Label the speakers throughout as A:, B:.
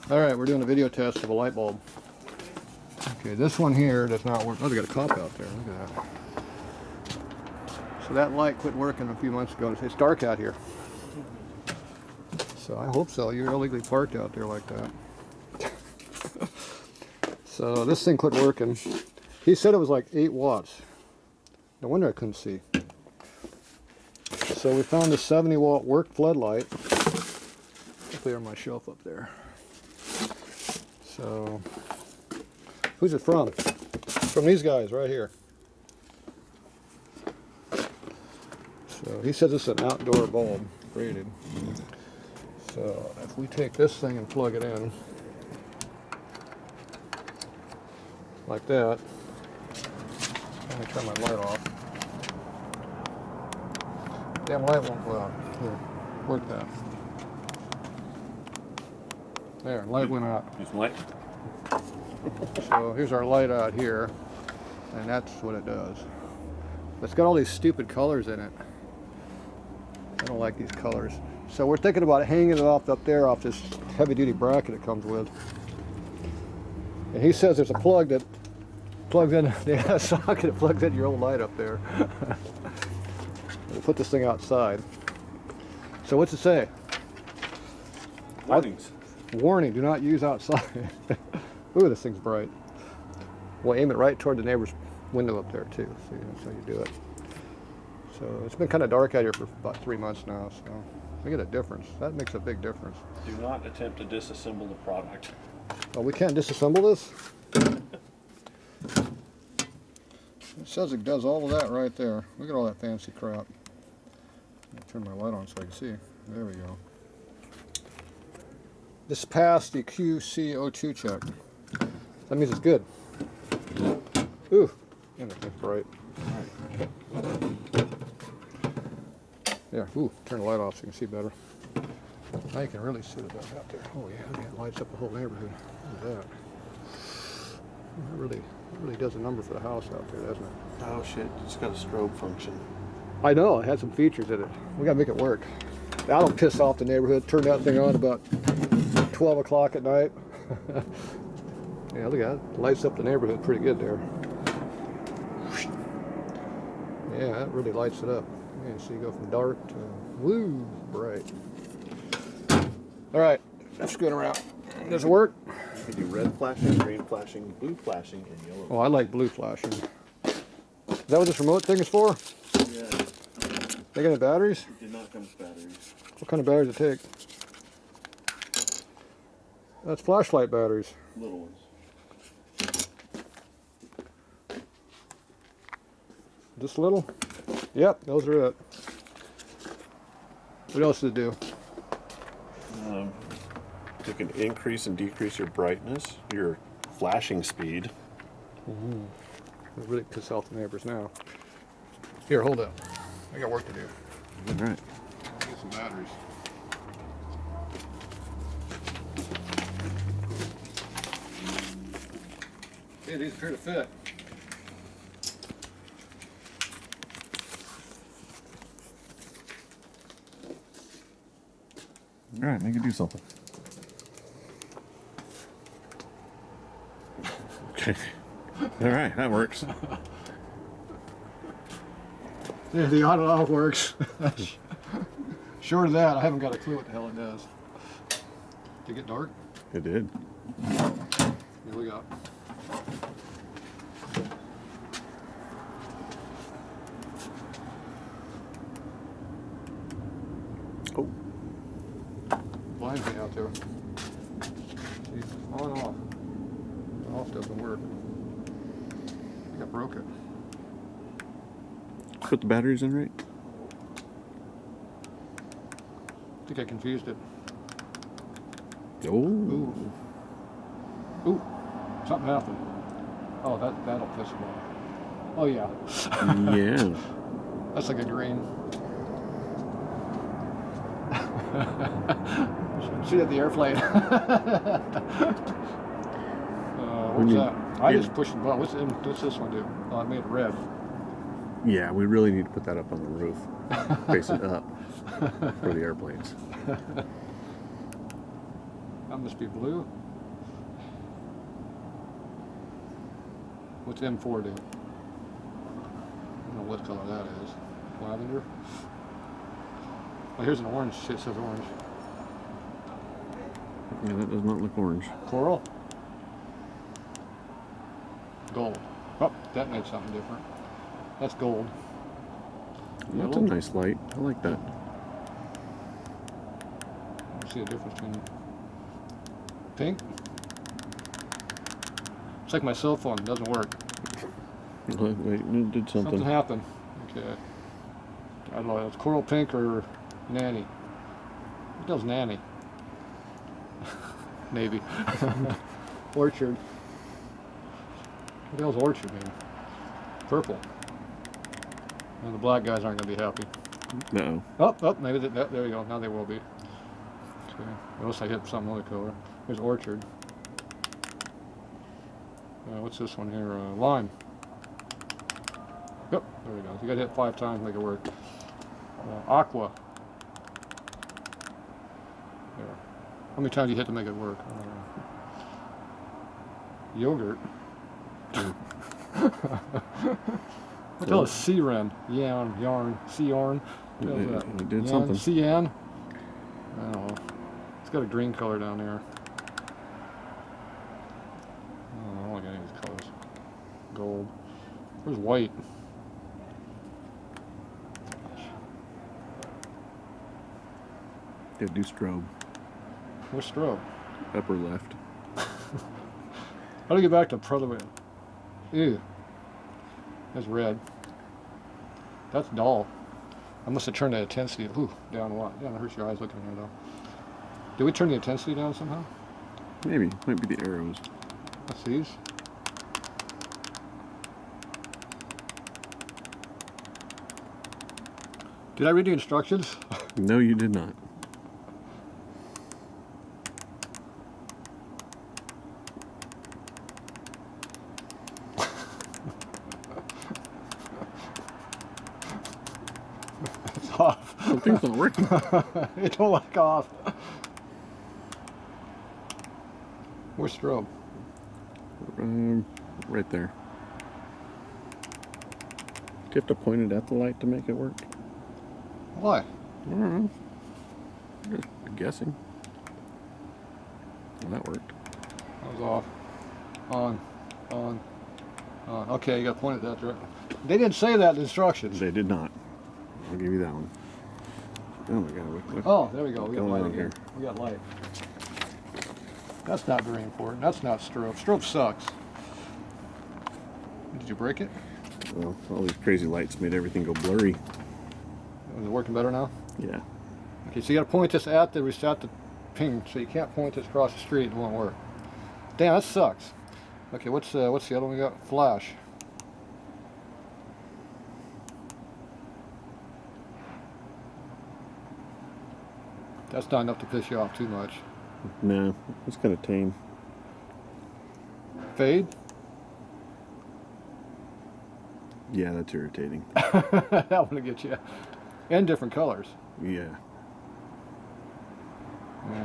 A: Alright, we're doing a video test of a light bulb. Okay, this one here does not work. Oh, they got a cop out there. Look at that. So that light quit working a few months ago. It's dark out here. So I hope so. You're illegally parked out there like that. So this thing quit working. He said it was like 8 watts. No wonder I couldn't see. So we found a 70 watt work floodlight. Clear my shelf up there. So, who's it from? From these guys right here. So he says it's an outdoor bulb, rated. So if we take this thing and plug it in, like that. Let me turn my light off. Damn light won't go out. Here, work that. There, light went out.
B: Use light.
A: So here's our light out here, and that's what it does. It's got all these stupid colors in it. I don't like these colors. So we're thinking about hanging it off up there off this heavy-duty bracket it comes with. And he says there's a plug that plugs in, they have a socket that plugs in your old light up there. We'll put this thing outside. So what's it say?
B: Warnings.
A: Warning, do not use outside. Ooh, this thing's bright. We'll aim it right toward the neighbor's window up there too. See, that's how you do it. So it's been kind of dark out here for about 3 months now, so we get a difference. That makes a big difference.
B: Do not attempt to disassemble the product.
A: Oh, we can't disassemble this? It says it does all of that right there. Look at all that fancy crap. I'll turn my light on so I can see. There we go. This passed the QCO2 check. That means it's good. Ooh, and it's bright. Yeah, ooh, turn the light off so you can see better. Now you can really see it out there. Oh yeah, it lights up the whole neighborhood. Look at that. It really does a number for the house out there, doesn't it?
B: Oh shit, it's got a strobe function.
A: I know, it had some features in it. We gotta make it work. That'll piss off the neighborhood. Turn that thing on about 12 o'clock at night. Yeah, look at that. Lights up the neighborhood pretty good there. Yeah, that really lights it up. Yeah, so you go from dark to woo, bright. All right, let's scoot around. Does it work?
B: You can do red flashing, green flashing, blue flashing, and yellow.
A: Oh, I like blue flashing. Is that what this remote thing is for?
B: Yeah.
A: They got any batteries?
B: It did not come with batteries.
A: What kind of batteries does it take? That's flashlight batteries.
B: Little ones.
A: This little? Yep, those are it. What else does it do?
B: You can increase and decrease your brightness, your flashing speed.
A: Mm-hmm. It really piss off the neighbors now. Here, hold up. I got work to do.
B: All right.
A: Get some batteries. Yeah, these appear to fit.
B: All right, make it do something. Okay. All right, that works.
A: Yeah, the on and off works. Short of that, I haven't got a clue what the hell it does. Did it get dark?
B: It did.
A: Here we go.
B: Oh.
A: Blinds me out there. See, on and off. Off doesn't work. I think I broke it.
B: Put the batteries in right.
A: I think I confused it.
B: Oh.
A: Ooh. Ooh. Something happened. Oh, that'll piss them off. Oh yeah.
B: Yeah.
A: That's like a green. See at the airplane. What's that? I just pushed the button. What's this one do? Oh, I made it red.
B: Yeah, we really need to put that up on the roof, facing up for the airplanes.
A: I That must be blue. What's M4 do? I don't know what color that is. Lavender? Oh, here's an orange. It says orange.
B: Yeah, that does not look orange.
A: Coral? Gold. Oh, that made something different. That's gold.
B: That's a nice light. I like that.
A: I see a difference between pink. It's like my cell phone. It doesn't work.
B: Wait, it did something.
A: Something happened. Okay. I don't know. It's coral pink or nanny. It does nanny. Navy. Orchard. What the hell's orchard mean? Purple. And the black guys aren't going to be happy.
B: No.
A: Oh, maybe there we go. Now they will be. Okay. Unless I hit some other color. Here's orchard. What's this one here? Lime. Yep, there we go. You got to hit 5 times to make it work. Aqua. There. How many times do you hit to make it work? Yogurt. What the hell is sea wren? Yarn. Sea yarn.
B: It did something.
A: Cyan. I don't know. It's got a green color down there. I don't like any of these colors. Gold. Where's white?
B: Yeah, do strobe.
A: Where's strobe?
B: Upper left.
A: How do you get back to Proto? Ew. That's red. That's dull. I must have turned the intensity. Ooh, down a lot. Yeah, that hurts your eyes looking here though. Did we turn the intensity down somehow?
B: Maybe. Might be the arrows.
A: That's these. Did I read the instructions?
B: No, you did not.
A: It's off.
B: Something's not working.
A: It don't like off. Where's strobe?
B: Right there. Do you have to point it at the light to make it work?
A: Why?
B: I don't know. Just guessing. Well, that worked.
A: That was off. On. Okay, you got to point it that direction. They didn't say that in the instructions.
B: They did not. I'll give you that one. Oh my god, look.
A: Oh, there we go. We got
B: Going
A: light
B: on
A: again.
B: here.
A: We got light. That's not very important. That's not strobe. Strobe sucks. Did you break it?
B: Well, all these crazy lights made everything go blurry.
A: Is it working better now?
B: Yeah.
A: Okay, so you got to point this at the ping, so you can't point this across the street. It won't work. Damn, that sucks. Okay, what's the other one we got? Flash. That's not enough to piss you off too much.
B: No, it's kind of tame.
A: Fade?
B: Yeah, that's irritating.
A: That one will get you. And different colors.
B: Yeah.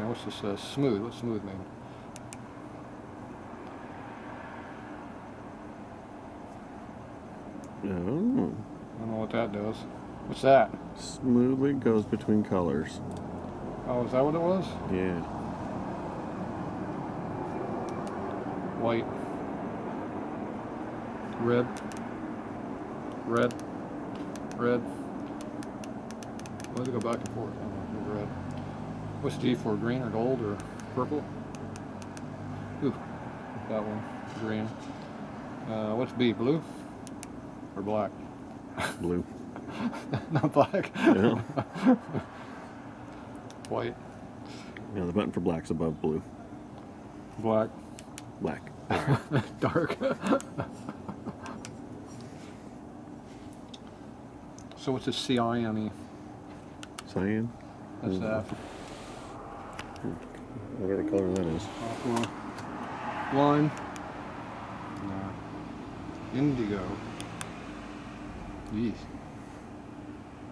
A: What's this? Smooth. What's smooth mean?
B: Oh.
A: I don't know what that does. What's that?
B: Smoothly goes between colors.
A: Oh, is that what it was?
B: Yeah.
A: White. Red. Red. Red. Let it go back and forth. I don't know. Red. What's G for? Green or gold or purple? Ooh, that one. Green. What's B? Blue or black?
B: Blue.
A: Not black.
B: Yeah.
A: White.
B: Yeah, the button for black's above blue.
A: Black.
B: Black.
A: Dark. So what's this cyan?
B: Cyan?
A: That's that.
B: Whatever color that is.
A: Aqua. Lime. Indigo. Yeesh.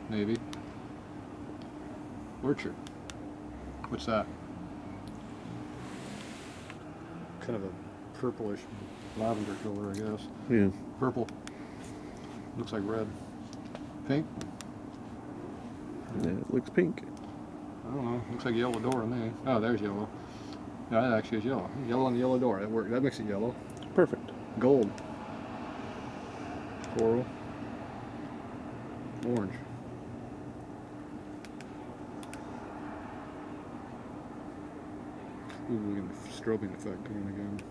A: Navy. Orchard. What's that? kind of a purplish lavender color, I guess.
B: Yeah.
A: Purple. Looks like red. Pink?
B: Yeah, it looks pink.
A: I don't know. Looks like yellow door to me. Oh, there's yellow. Yeah, that actually is yellow. Yellow on the yellow door. That works. That makes it yellow.
B: Perfect.
A: Gold. Coral. Orange. Ooh, we're getting the strobing effect going again.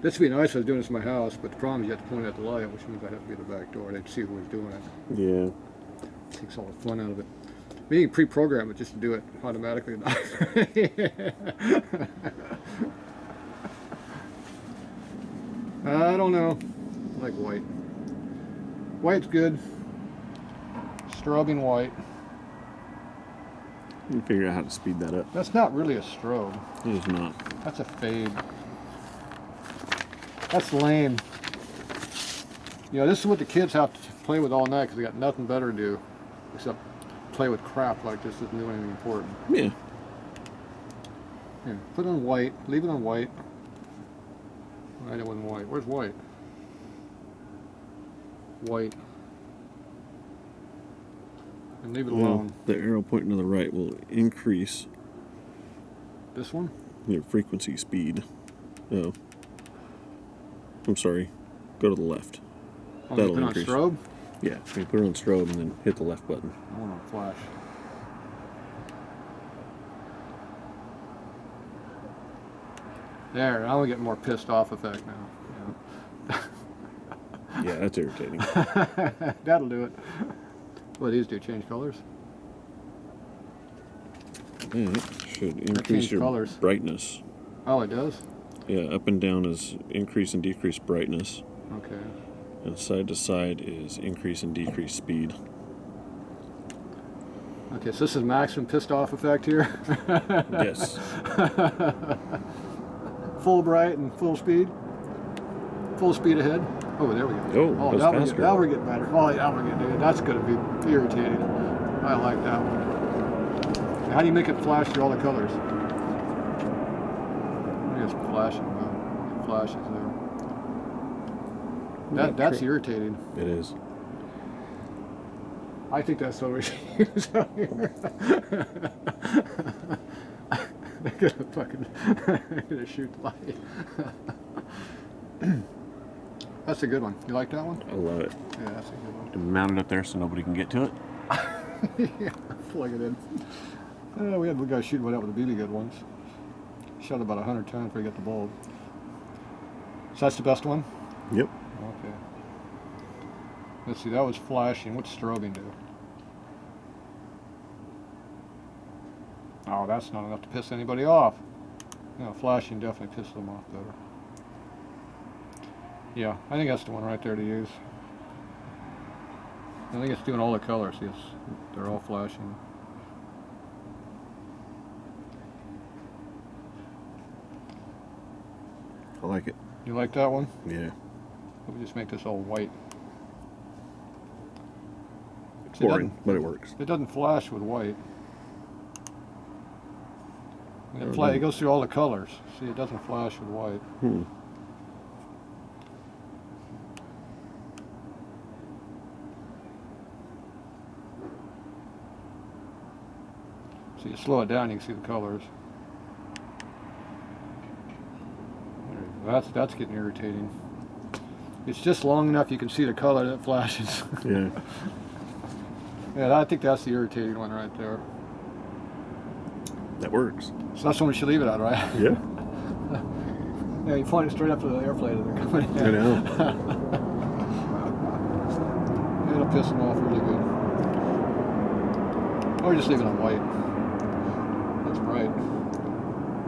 A: This would be nice if I was doing this in my house, but the problem is you have to point at the light, which means I have to be at the back door. They'd see who was doing it.
B: Yeah.
A: Takes all the fun out of it. Maybe you can pre-program it just to do it automatically. I don't know. I like white. White's good. Strobing white.
B: You can figure out how to speed that up.
A: That's not really a strobe.
B: It is not.
A: That's a fade. That's lame. You know, this is what the kids have to play with all night because they got nothing better to do except play with crap like this. Isn't doing anything important.
B: Yeah.
A: Here, put it on white. Leave it on white. I know it wasn't white. Where's white? White. And leave it alone.
B: The arrow pointing to the right will increase
A: This one?
B: your frequency speed. Oh. I'm sorry. Go to the left.
A: Oh,
B: That'll
A: put
B: increase.
A: on strobe?
B: Yeah. You put it on strobe and then hit the left button.
A: I want on flash. There, now we get more pissed off effect now.
B: Yeah, that's irritating.
A: That'll do it. What do these do? Change colors?
B: Yeah, it should increase
A: change
B: your
A: colors.
B: brightness.
A: Oh, it does?
B: Yeah, up and down is increase and decrease brightness.
A: Okay.
B: And side to side is increase and decrease speed.
A: Okay, so this is maximum pissed off effect here?
B: Yes.
A: Full bright and full speed? Full speed ahead? Oh, there we go.
B: Oh, that's faster.
A: Now we're getting better. Oh, yeah, we're getting, that's going to be irritating. I like that one. How do you make it flash through all the colors? I guess flashing. It flashes there. That's irritating.
B: It is.
A: I think that's what we should use out here. They're gonna shoot the light. That's a good one. You like that one?
B: I love it.
A: Yeah, that's a good one.
B: And mount it up there so nobody can get to it.
A: Yeah, plug it in. We had the guy shooting one out with the BB gun once. Shot about 100 times before he got the bulb. So that's the best one?
B: Yep.
A: Okay. Let's see, that was flashing. What's strobing do? Oh, that's not enough to piss anybody off. No, flashing definitely pisses them off better. Yeah, I think that's the one right there to use. I think it's doing all the colors. Yes, they're all flashing.
B: I like it.
A: You like that one?
B: Yeah.
A: Let me just make this all white.
B: It's boring, but it works.
A: It doesn't flash with white. It goes through all the colors. See, it doesn't flash with white.
B: Hmm.
A: So you slow it down, you can see the colors. That's getting irritating. It's just long enough you can see the color that flashes.
B: Yeah.
A: Yeah, I think that's the irritating one right there.
B: That works.
A: So that's when we should leave it at, right?
B: Yeah.
A: Yeah, you point it straight up to the airplane and they're coming in.
B: I know.
A: It'll piss them off really good. Or just leave it on white. That's bright.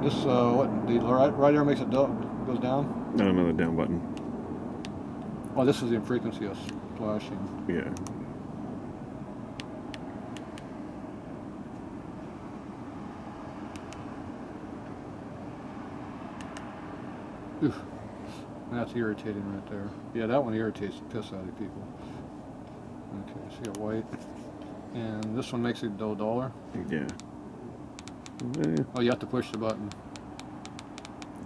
A: This, what, the right arrow makes it goes down?
B: No, another down button.
A: Oh, this is the frequency of flashing.
B: Yeah.
A: Oof. That's irritating right there. Yeah, that one irritates the piss out of people. Okay, so you got white. And this one makes it duller.
B: Yeah.
A: Oh, you have to push the button.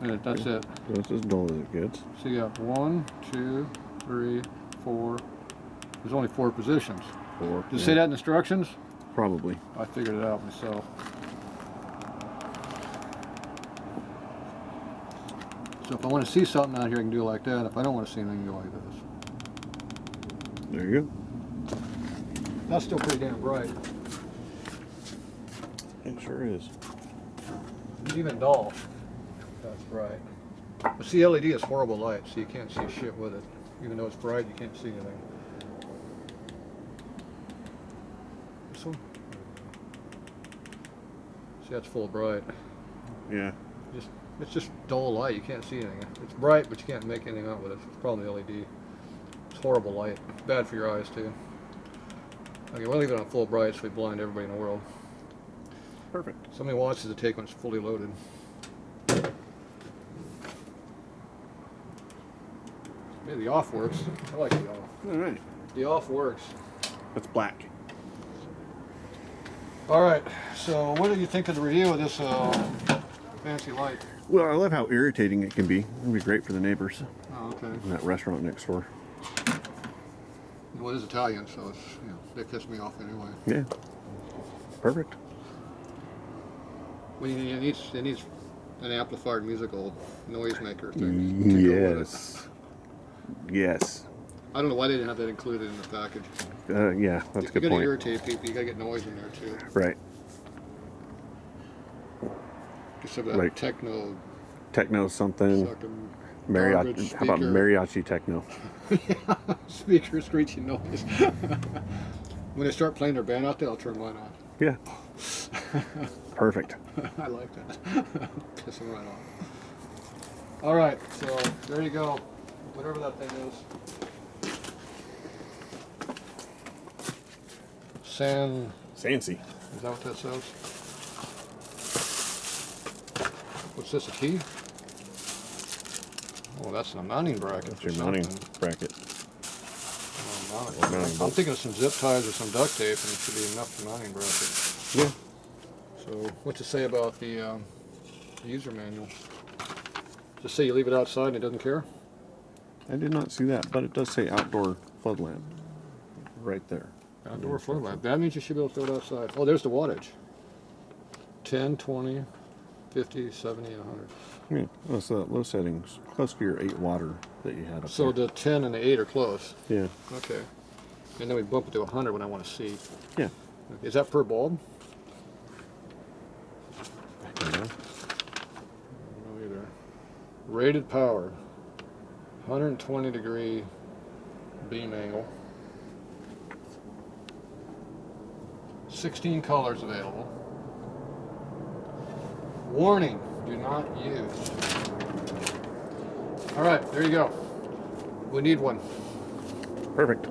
A: And that's it.
B: That's as dull as it gets.
A: So you got 1, 2, 3, 4. There's only 4 positions.
B: 4.
A: Does it say that in instructions?
B: Probably.
A: I figured it out myself. So if I want to see something out here, I can do it like that. If I don't want to see anything, I can go like this.
B: There you go.
A: That's still pretty damn bright.
B: It sure is.
A: It's even dull. That's bright. But see, LED is horrible light, so you can't see shit with it. Even though it's bright, you can't see anything. This one? See, that's full bright.
B: Yeah.
A: It's just dull light. You can't see anything. It's bright, but you can't make anything out with it. It's probably LED. It's horrible light. It's bad for your eyes too. Okay, we'll leave it on full bright so we blind everybody in the world.
B: Perfect.
A: Somebody watches the take when it's fully loaded. Maybe the off works. I like the off.
B: All right.
A: The off works.
B: That's black.
A: All right. So, what do you think of the review of this fancy light?
B: Well, I love how irritating it can be. It'd be great for the neighbors
A: Oh, okay.
B: in that restaurant next door.
A: Well, it is Italian, so it's, they piss me off anyway.
B: Yeah. Perfect.
A: Well, it needs an amplified musical noisemaker thing. to go with it.
B: Yes. Yes.
A: I don't know why they didn't have that included in the package.
B: Yeah, that's a
A: If
B: good
A: you're going
B: point.
A: to irritate people, you got to get noise in there too.
B: Right.
A: Just have that
B: Like
A: techno
B: Techno something.
A: sucking
B: Mariachi.
A: garbage
B: How about
A: speaker.
B: mariachi techno?
A: Speaker screeching noise. When they start playing their band out there, I'll turn mine on.
B: Yeah. Perfect.
A: I like that. Piss them right off. All right, so there you go. Whatever that thing is.
B: SANSI.
A: Is that what that says? What's this, a key? Oh, that's a mounting bracket.
B: That's your mounting bracket. Mounting
A: I'm
B: bolt.
A: thinking of some zip ties or some duct tape, and it should be enough for mounting bracket.
B: Yeah.
A: So, what's it say about the user manual? Just say you leave it outside and it doesn't care?
B: I did not see that, but it does say outdoor flood lamp right there.
A: Outdoor flood light. That means you should be able to throw it outside. Oh, there's the wattage. 10, 20, 50, 70, and 100.
B: Yeah, that's the low settings, close to your 8 water that you had up
A: So
B: there.
A: the 10 and the 8 are close.
B: Yeah,
A: Okay. And then we bump it to 100 when I want to see.
B: yeah.
A: Is that per bulb?
B: I don't know.
A: I don't know either. Rated power. 120 degree beam angle. 16 colors available. Warning, do not use. All right, there you go. We need one.
B: Perfect.